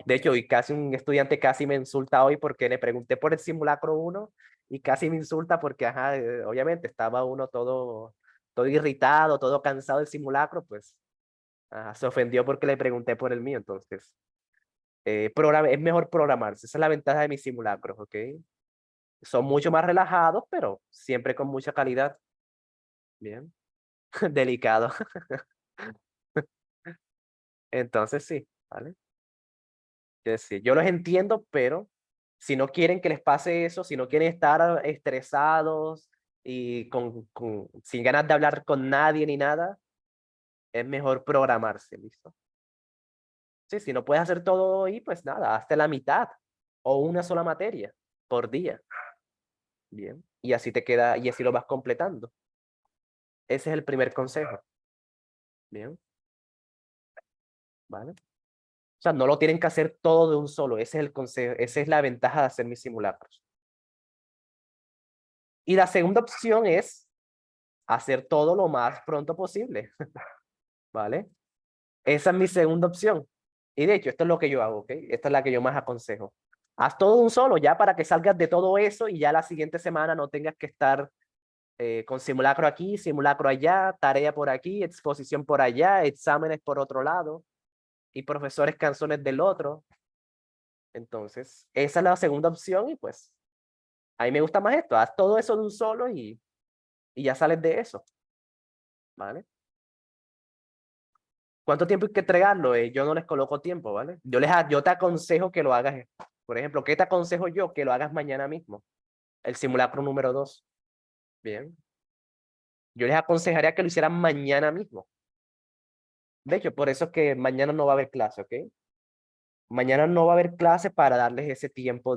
De hecho, y casi un estudiante casi me insulta hoy porque le pregunté por el simulacro 1 y casi me insulta porque, ajá, obviamente estaba uno todo irritado, todo cansado del simulacro, pues ajá, se ofendió porque le pregunté por el mío. Entonces, es mejor programarse. Esa es la ventaja de mis simulacros, ¿ok? Son mucho más relajados, pero siempre con mucha calidad. Bien, delicado. Entonces, sí, ¿vale? Es decir, yo los entiendo, pero si no quieren que les pase eso, si no quieren estar estresados y sin ganas de hablar con nadie ni nada, es mejor programarse, ¿listo? Sí, si no puedes hacer todo y pues nada, hazte la mitad o una sola materia por día. Bien, y así te queda, y así lo vas completando. Ese es el primer consejo. Bien, ¿vale? O sea, no lo tienen que hacer todo de un solo, ese es el consejo, esa es la ventaja de hacer mis simulacros. Y la segunda opción es hacer todo lo más pronto posible, ¿vale? Esa es mi segunda opción. Y de hecho, esto es lo que yo hago, ¿ok? Esta es la que yo más aconsejo. Haz todo de un solo, ya para que salgas de todo eso y ya la siguiente semana no tengas que estar con simulacro aquí, simulacro allá, tarea por aquí, exposición por allá, exámenes por otro lado y profesores canzones del otro. Entonces, esa es la segunda opción y pues a mí me gusta más esto. Haz todo eso de un solo y ya sales de eso, ¿vale? ¿Cuánto tiempo hay que entregarlo? Yo no les coloco tiempo, ¿vale? Yo te aconsejo que lo hagas. Por ejemplo, ¿qué te aconsejo yo? Que lo hagas mañana mismo. El simulacro número 2. Bien. Yo les aconsejaría que lo hicieran mañana mismo. De hecho, por eso es que mañana no va a haber clase, ¿ok? Mañana no va a haber clase para darles ese tiempo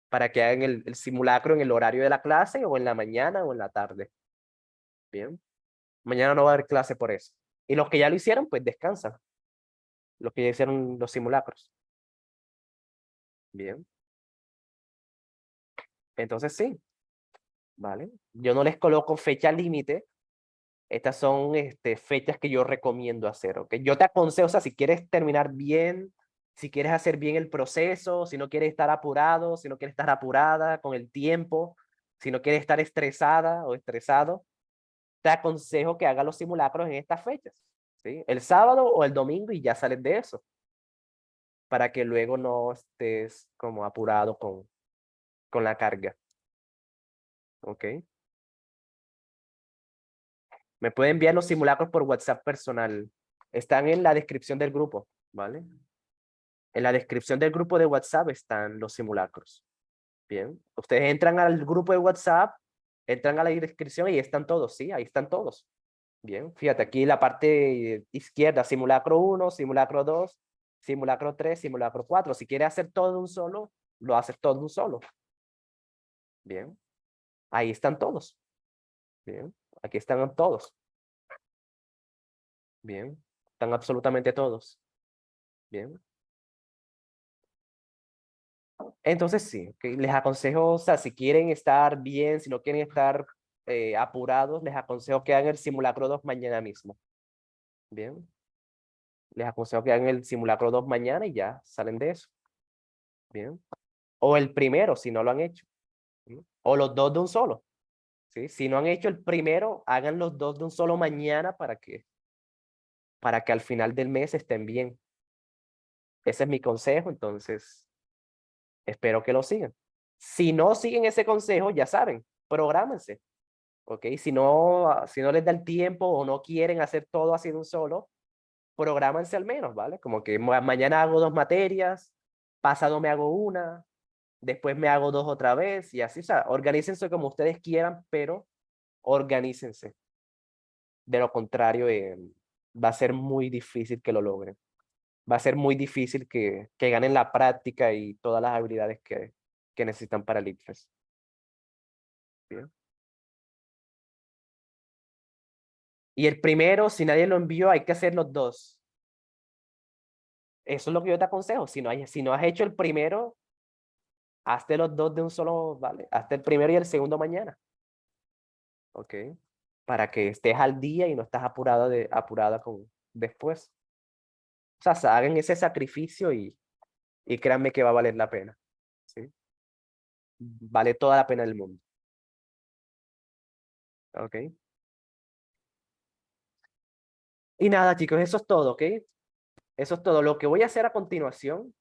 para que hagan el simulacro en el horario de la clase o en la mañana o en la tarde. Bien. Mañana no va a haber clase por eso. Y los que ya lo hicieron, pues descansan. Los que ya hicieron los simulacros. Bien. Entonces sí, ¿vale? Yo no les coloco fecha límite. Estas son fechas que yo recomiendo hacer, ¿ok? Yo te aconsejo, o sea, si quieres terminar bien, si quieres hacer bien el proceso, si no quieres estar apurado, si no quieres estar apurada con el tiempo, si no quieres estar estresada o estresado, te aconsejo que hagas los simulacros en estas fechas, ¿sí? El sábado o el domingo y ya sales de eso, para que luego no estés como apurado con la carga, ¿ok? Me pueden enviar los simulacros por WhatsApp personal. Están en la descripción del grupo, ¿vale? En la descripción del grupo de WhatsApp están los simulacros. Bien. Ustedes entran al grupo de WhatsApp, entran a la descripción y ahí están todos, ¿sí? Ahí están todos. Bien. Fíjate, aquí en la parte izquierda, simulacro 1, simulacro 2, simulacro 3, simulacro 4. Si quieres hacer todo de un solo, lo haces todo de un solo. Bien. Ahí están todos. Bien. Aquí están todos. Bien. Están absolutamente todos. Bien. Entonces sí, ok, les aconsejo, o sea, si quieren estar bien, si no quieren estar apurados, les aconsejo que hagan el simulacro 2 mañana mismo. Bien, les aconsejo que hagan el simulacro 2 mañana y ya salen de eso. Bien. O el primero, si no lo han hecho. ¿Sí? O los dos de un solo. ¿Sí? Si no han hecho el primero, hagan los dos de un solo mañana para que al final del mes estén bien. Ese es mi consejo, entonces espero que lo sigan. Si no siguen ese consejo, ya saben, prográmense. ¿Ok? Si no les da el tiempo o no quieren hacer todo así de un solo, prográmanse al menos, ¿vale? Como que mañana hago 2 materias, pasado me hago una, después me hago 2 otra vez y así, o sea, organícense como ustedes quieran, pero organícense. De lo contrario, va a ser muy difícil que lo logren. Va a ser muy difícil que ganen la práctica y todas las habilidades que necesitan para el ICFES. Bien. Y el primero, si nadie lo envió, hay que hacer los 2. Eso es lo que yo te aconsejo. Si no has hecho el primero, hazte los 2 de un solo, ¿vale? Hazte el primero y el segundo mañana. ¿Ok? Para que estés al día y no estás apurada con después. O sea, hagan ese sacrificio y créanme que va a valer la pena. ¿Sí? Vale toda la pena del mundo. ¿Ok? Y nada, chicos, eso es todo, ¿ok? Eso es todo. Lo que voy a hacer a continuación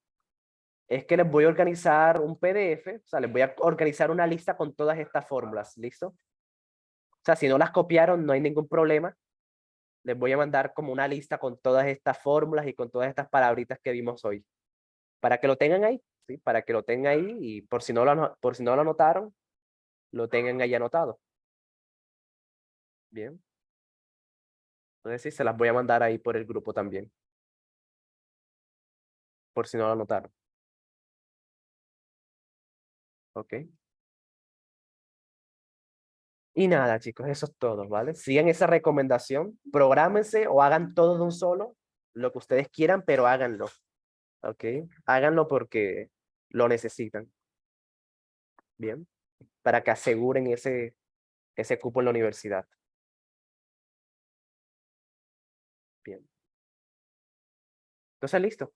es que les voy a organizar un PDF, o sea, les voy a organizar una lista con todas estas fórmulas, ¿listo? O sea, si no las copiaron, no hay ningún problema. Les voy a mandar como una lista con todas estas fórmulas y con todas estas palabritas que vimos hoy, para que lo tengan ahí, ¿sí? Para que lo tengan ahí y por si no lo anotaron, lo tengan ahí anotado. Bien. Entonces sí, se las voy a mandar ahí por el grupo también, por si no lo anotaron. ¿Ok? Y nada, chicos, eso es todo, ¿vale? Sigan esa recomendación, prográmense o hagan todo de un solo, lo que ustedes quieran, pero háganlo, ¿ok? Háganlo porque lo necesitan, ¿bien? Para que aseguren ese cupo en la universidad, ¿bien? Entonces, listo.